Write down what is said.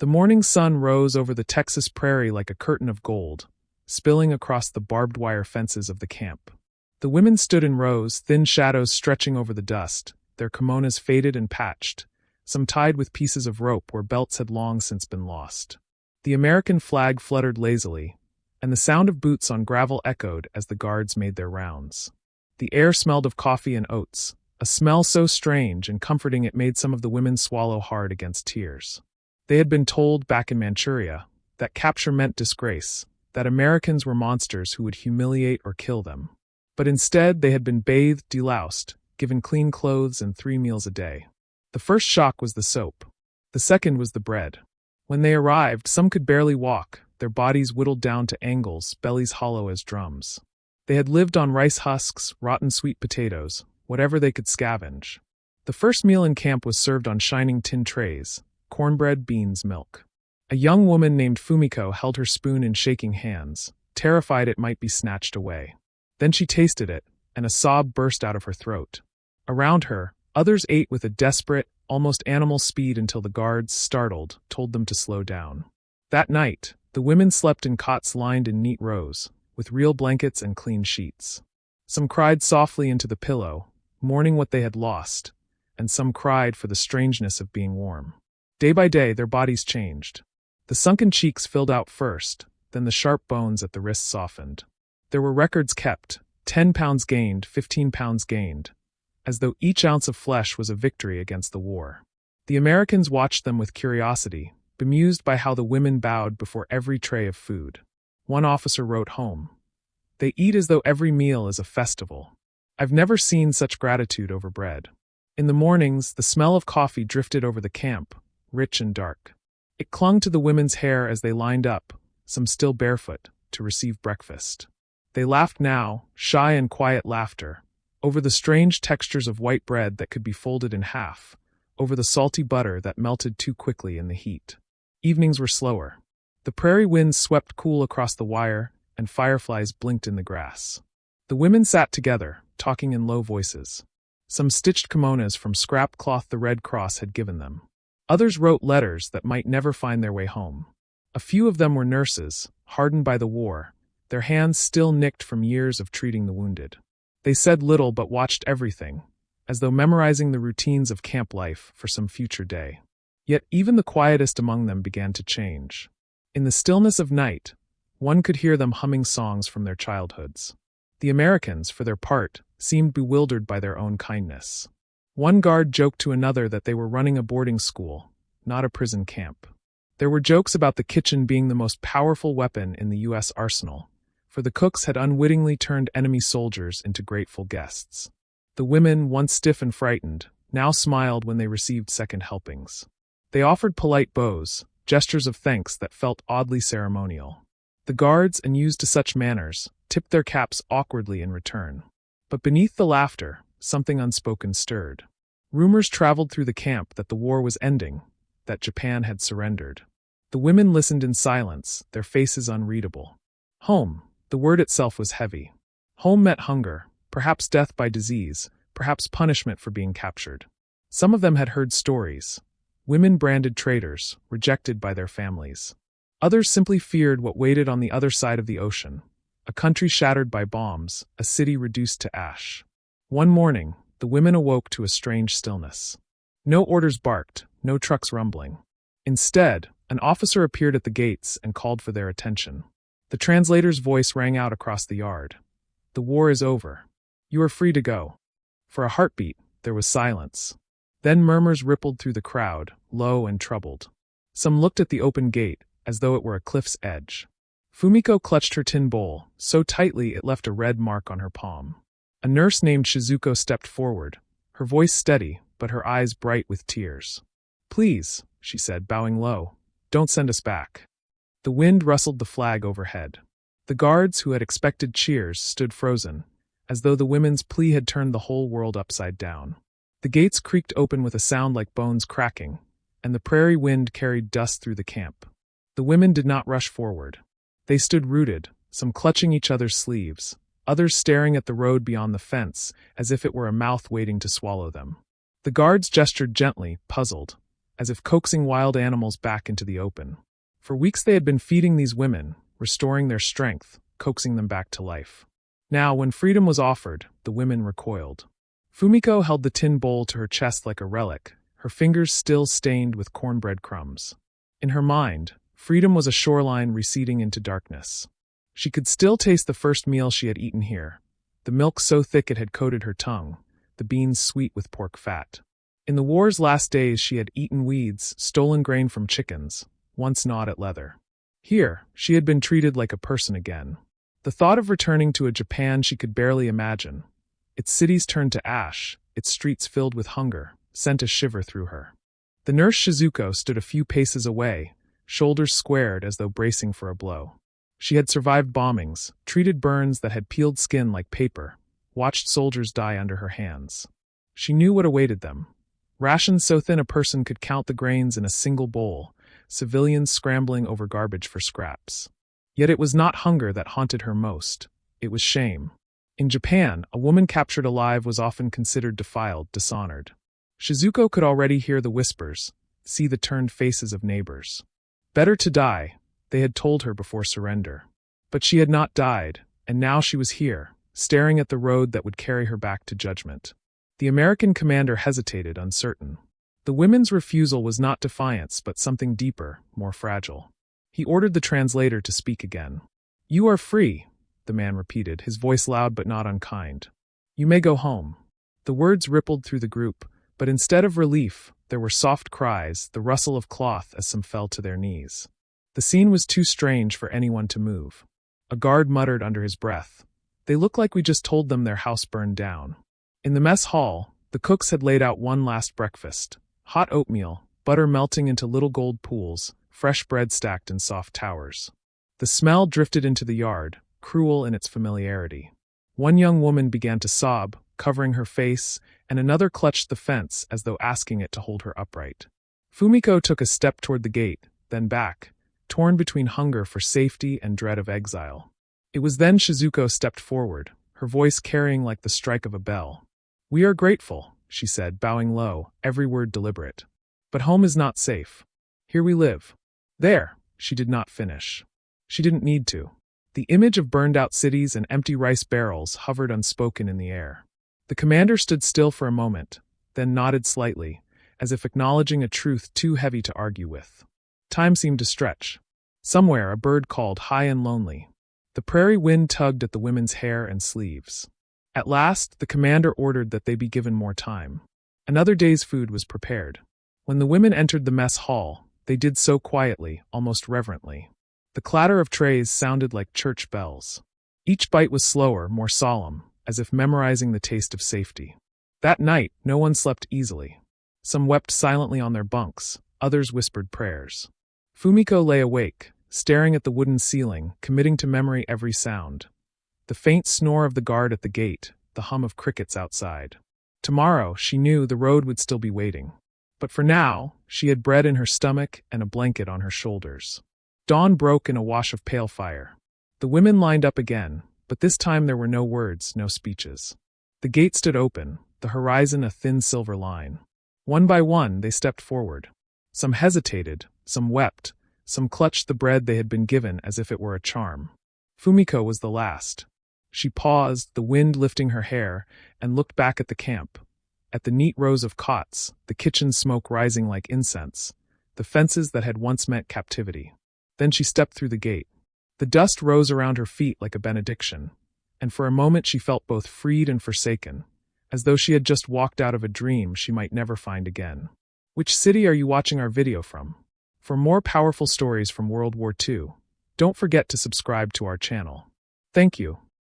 The morning sun rose over the Texas prairie like a curtain of gold, spilling across the barbed wire fences of the camp. The women stood in rows, thin shadows stretching over the dust, their kimonos faded and patched, some tied with pieces of rope where belts had long since been lost. The American flag fluttered lazily, and the sound of boots on gravel echoed as the guards made their rounds. The air smelled of coffee and oats, a smell so strange and comforting it made some of the women swallow hard against tears. They had been told back in Manchuria that capture meant disgrace, that Americans were monsters who would humiliate or kill them. But instead they had been bathed, deloused, given clean clothes and 3 meals a day. The first shock was the soap. The second was the bread. When they arrived, some could barely walk, their bodies whittled down to angles, bellies hollow as drums. They had lived on rice husks, rotten sweet potatoes, whatever they could scavenge. The first meal in camp was served on shining tin trays, cornbread, beans, milk. A young woman named Fumiko held her spoon in shaking hands, terrified it might be snatched away. Then she tasted it, and a sob burst out of her throat. Around her, others ate with a desperate, almost animal speed until the guards, startled, told them to slow down. That night, the women slept in cots lined in neat rows, with real blankets and clean sheets. Some cried softly into the pillow, mourning what they had lost, and some cried for the strangeness of being warm. Day by day, their bodies changed. The sunken cheeks filled out first, then the sharp bones at the wrists softened. There were records kept, 10 pounds gained, 15 pounds gained, as though each ounce of flesh was a victory against the war. The Americans watched them with curiosity, bemused by how the women bowed before every tray of food. One officer wrote home, "They eat as though every meal is a festival. I've never seen such gratitude over bread." In the mornings, the smell of coffee drifted over the camp, rich and dark. It clung to the women's hair as they lined up, some still barefoot, to receive breakfast. They laughed now, shy and quiet laughter, over the strange textures of white bread that could be folded in half, over the salty butter that melted too quickly in the heat. Evenings were slower. The prairie winds swept cool across the wire, and fireflies blinked in the grass. The women sat together, talking in low voices. Some stitched kimonos from scrap cloth the Red Cross had given them. Others wrote letters that might never find their way home. A few of them were nurses, hardened by the war, their hands still nicked from years of treating the wounded. They said little but watched everything, as though memorizing the routines of camp life for some future day. Yet even the quietest among them began to change. In the stillness of night, one could hear them humming songs from their childhoods. The Americans, for their part, seemed bewildered by their own kindness. One guard joked to another that they were running a boarding school, not a prison camp. There were jokes about the kitchen being the most powerful weapon in the U.S. arsenal, for the cooks had unwittingly turned enemy soldiers into grateful guests. The women, once stiff and frightened, now smiled when they received second helpings. They offered polite bows, gestures of thanks that felt oddly ceremonial. The guards, unused to such manners, tipped their caps awkwardly in return. But beneath the laughter, something unspoken stirred. Rumors traveled through the camp that the war was ending, that Japan had surrendered. The women listened in silence, their faces unreadable. Home. The word itself was heavy. Home meant hunger, perhaps death by disease, perhaps punishment for being captured. Some of them had heard stories. Women branded traitors, rejected by their families. Others simply feared what waited on the other side of the ocean. A country shattered by bombs, a city reduced to ash. One morning, the women awoke to a strange stillness. No orders barked, no trucks rumbling. Instead, an officer appeared at the gates and called for their attention. The translator's voice rang out across the yard. "The war is over. You are free to go." For a heartbeat, there was silence. Then murmurs rippled through the crowd, low and troubled. Some looked at the open gate, as though it were a cliff's edge. Fumiko clutched her tin bowl, so tightly it left a red mark on her palm. A nurse named Shizuko stepped forward, her voice steady, but her eyes bright with tears. "Please," she said, bowing low, "don't send us back." The wind rustled the flag overhead. The guards, who had expected cheers, stood frozen, as though the women's plea had turned the whole world upside down. The gates creaked open with a sound like bones cracking, and the prairie wind carried dust through the camp. The women did not rush forward. They stood rooted, some clutching each other's sleeves, others staring at the road beyond the fence, as if it were a mouth waiting to swallow them. The guards gestured gently, puzzled, as if coaxing wild animals back into the open. For weeks they had been feeding these women, restoring their strength, coaxing them back to life. Now, when freedom was offered, the women recoiled. Fumiko held the tin bowl to her chest like a relic, her fingers still stained with cornbread crumbs. In her mind, freedom was a shoreline receding into darkness. She could still taste the first meal she had eaten here, the milk so thick it had coated her tongue, the beans sweet with pork fat. In the war's last days she had eaten weeds, stolen grain from chickens, once gnawed at leather. Here, she had been treated like a person again. The thought of returning to a Japan she could barely imagine, its cities turned to ash, its streets filled with hunger, sent a shiver through her. The nurse Shizuko stood a few paces away, shoulders squared as though bracing for a blow. She had survived bombings, treated burns that had peeled skin like paper, watched soldiers die under her hands. She knew what awaited them. Rations so thin a person could count the grains in a single bowl, civilians scrambling over garbage for scraps. Yet it was not hunger that haunted her most, it was shame. In Japan, a woman captured alive was often considered defiled, dishonored. Shizuko could already hear the whispers, see the turned faces of neighbors. Better to die, they had told her before surrender. But she had not died, and now she was here, staring at the road that would carry her back to judgment. The American commander hesitated, uncertain. The women's refusal was not defiance but something deeper, more fragile. He ordered the translator to speak again. "You are free," the man repeated, his voice loud but not unkind. "You may go home." The words rippled through the group, but instead of relief, there were soft cries, the rustle of cloth as some fell to their knees. The scene was too strange for anyone to move. A guard muttered under his breath, "They look like we just told them their house burned down." In the mess hall, the cooks had laid out one last breakfast. Hot oatmeal, butter melting into little gold pools, fresh bread stacked in soft towers. The smell drifted into the yard, cruel in its familiarity. One young woman began to sob, covering her face, and another clutched the fence as though asking it to hold her upright. Fumiko took a step toward the gate, then back, torn between hunger for safety and dread of exile. It was then Shizuko stepped forward, her voice carrying like the strike of a bell. "We are grateful," she said, bowing low, every word deliberate. "But home is not safe. Here we live." There, she did not finish. She didn't need to. The image of burned-out cities and empty rice barrels hovered unspoken in the air. The commander stood still for a moment, then nodded slightly, as if acknowledging a truth too heavy to argue with. Time seemed to stretch. Somewhere a bird called high and lonely. The prairie wind tugged at the women's hair and sleeves. At last, the commander ordered that they be given more time. Another day's food was prepared. When the women entered the mess hall, they did so quietly, almost reverently. The clatter of trays sounded like church bells. Each bite was slower, more solemn, as if memorizing the taste of safety. That night, no one slept easily. Some wept silently on their bunks, others whispered prayers. Fumiko lay awake, staring at the wooden ceiling, committing to memory every sound. The faint snore of the guard at the gate, the hum of crickets outside. Tomorrow, she knew, the road would still be waiting. But for now, she had bread in her stomach and a blanket on her shoulders. Dawn broke in a wash of pale fire. The women lined up again, but this time there were no words, no speeches. The gate stood open, the horizon a thin silver line. One by one, they stepped forward. Some hesitated, some wept, some clutched the bread they had been given as if it were a charm. Fumiko was the last. She paused, the wind lifting her hair, and looked back at the camp. At the neat rows of cots, the kitchen smoke rising like incense, the fences that had once meant captivity. Then she stepped through the gate. The dust rose around her feet like a benediction, and for a moment she felt both freed and forsaken, as though she had just walked out of a dream she might never find again. Which city are you watching our video from? For more powerful stories from World War II, don't forget to subscribe to our channel. Thank you.